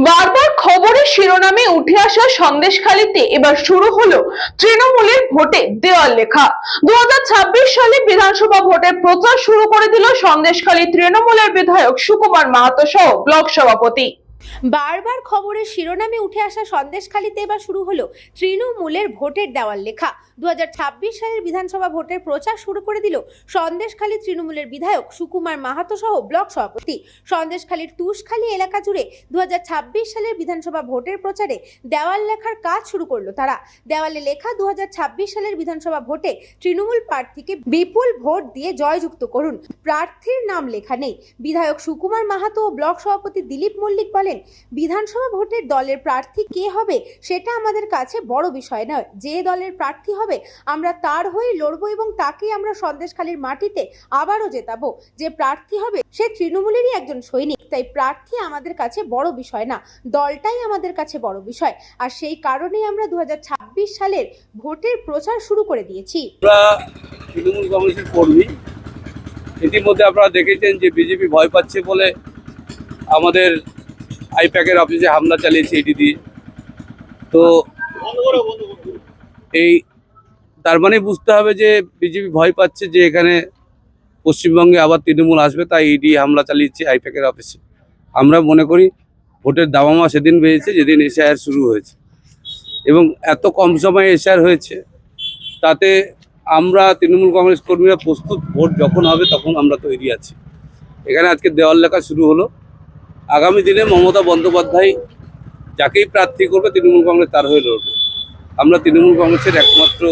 বারবার খবরের শিরোনামে উঠে আসা সন্দেশখালীতে এবার শুরু হলো তৃণমূলের ভোটে দেওয়াল লেখা। 2026 সালে বিধানসভা ভোটের প্রচার শুরু করে দিল সন্দেশখালী তৃণমূলের বিধায়ক সুকুমার মাহাতো সহ ব্লক সভাপতি। বারবার খবরের শিরোনামে উঠে আসা সন্দেশখালীতে এবার শুরু হলো তৃণমূলের ভোটের দেওয়াল লেখা। 2026 সালের বিধানসভা ভোটের প্রচার শুরু করে দিল সন্দেশখালী তৃণমূলের বিধায়ক সুকুমার মাহাতো সহ ব্লক সভাপতি। সন্দেশখালীর তুষখালী এলাকা জুড়ে 2026 সালের বিধানসভা ভোটের প্রচারে দেওয়াল লেখার কাজ শুরু করলো তারা। দেওয়ালে লেখা 2026 সালের বিধানসভা ভোটে তৃণমূল প্রার্থীকে বিপুল ভোট দিয়ে জয়যুক্ত করুন। প্রার্থীর নাম লেখা নেই। বিধায়ক সুকুমার মাহাতো ও ব্লক সভাপতি দিলীপ মল্লিক বলেন, বিধানসভা ভোটের দলের প্রার্থী কে হবে সেটা আমাদের কাছে বড় বিষয় নয়। যে দলের প্রার্থী হবে আমরা তার হয়ে লড়বো এবং তাকেই আমরা সন্দেশখালীর মাটিতে আবারও জেতাবো। যে প্রার্থী হবে সে তৃণমূলেরই একজন সৈনিক, তাই প্রার্থী আমাদের কাছে বড় বিষয় না, দলটাই আমাদের কাছে বড় বিষয়। আর সেই কারণেই আমরা 2026 সালের ভোটের প্রচার শুরু করে দিয়েছি। তৃণমূল কংগ্রেসের কর্মী, ইতিমধ্যে আপনারা দেখেছেন যে বিজেপি ভয় পাচ্ছে বলে আমাদের আইপ্যাকের অফিসে হামলা চালিয়েছে ইডি দিয়ে। তো এই তার মানে বুঝতে হবে যে বিজেপি ভয় পাচ্ছে যে এখানে পশ্চিমবঙ্গে আবার তৃণমূল আসবে, তাই ইডি হামলা চালিয়েছে আইপ্যাকের অফিসে। আমরা মনে করি ভোটের দামামা সেদিন বেরিয়েছে যেদিন এসআইআর শুরু হয়েছে, এবং এত কম সময়ে এসআইআর হয়েছে, তাতে আমরা তৃণমূল কংগ্রেস কর্মীরা প্রস্তুত, ভোট যখন হবে তখন আমরা তৈরি আছি। এখানে আজকে দেওয়াল লেখা শুরু হলো। আগামী দিনে মমতা বন্দ্যোপাধ্যায় যাকেই প্রার্থী করবে তৃণমূল কংগ্রেস তার হয়ে লড়বে। আমরা তৃণমূল কংগ্রেসের একমাত্র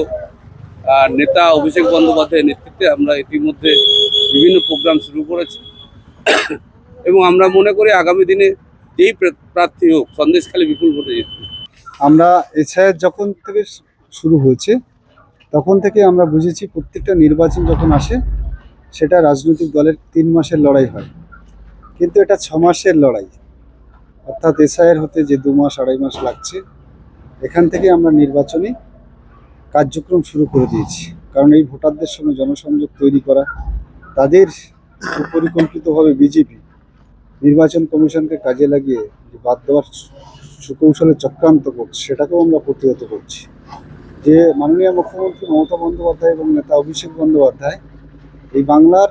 নেতা অভিষেক বন্দ্যোপাধ্যায়ের নেতৃত্বে আমরা ইতিমধ্যে বিভিন্ন প্রোগ্রাম শুরু করেছি, এবং আমরা মনে করি আগামী দিনে যেই প্রার্থী হোক সন্দেশখালী বিপুল ভোটে জিতবে। আমরা এসআইআর যখন থেকে শুরু হয়েছে তখন থেকে আমরা বুঝেছি প্রত্যেকটা নির্বাচন যখন আসে সেটা রাজনৈতিক দলের 3 মাসের লড়াই হয়, কিন্তু এটা 6 মাসের লড়াই। অর্থাৎ এসআইআর হতে যে 2 মাস 2.5 মাস লাগছে, এখান থেকে আমরা নির্বাচনী কার্যক্রম শুরু করে দিয়েছি। কারণ এই ভোটারদের সঙ্গে জনসংযোগ তৈরি করা, তাদের সুপরিকল্পিতভাবে বিজেপি নির্বাচন কমিশনকে কাজে লাগিয়ে যে বাদ দেওয়ার সুকৌশলে চক্রান্ত করছে, সেটাকেও আমরা প্রতিহত করছি। যে মাননীয় মুখ্যমন্ত্রী মমতা বন্দ্যোপাধ্যায় এবং নেতা অভিষেক বন্দ্যোপাধ্যায় এই বাংলার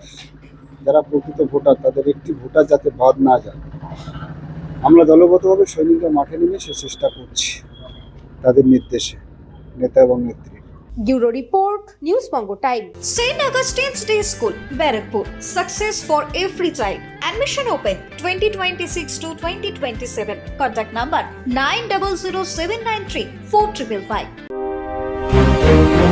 যারা প্রকৃত ভোটার তাদের একটি ভোটার যাতে বাদ না যায়, আমরা দলগতভাবে সৈনিকরা মাঠে নেমে সে চেষ্টা করছি তাদের নির্দেশে, নেতা এবং নেত্রী। Bureau report, news Banga time. St. Augustine's Day School, Barakpur. Success for every child. Admission open 2026 to 2027. Contact number 900793 4555.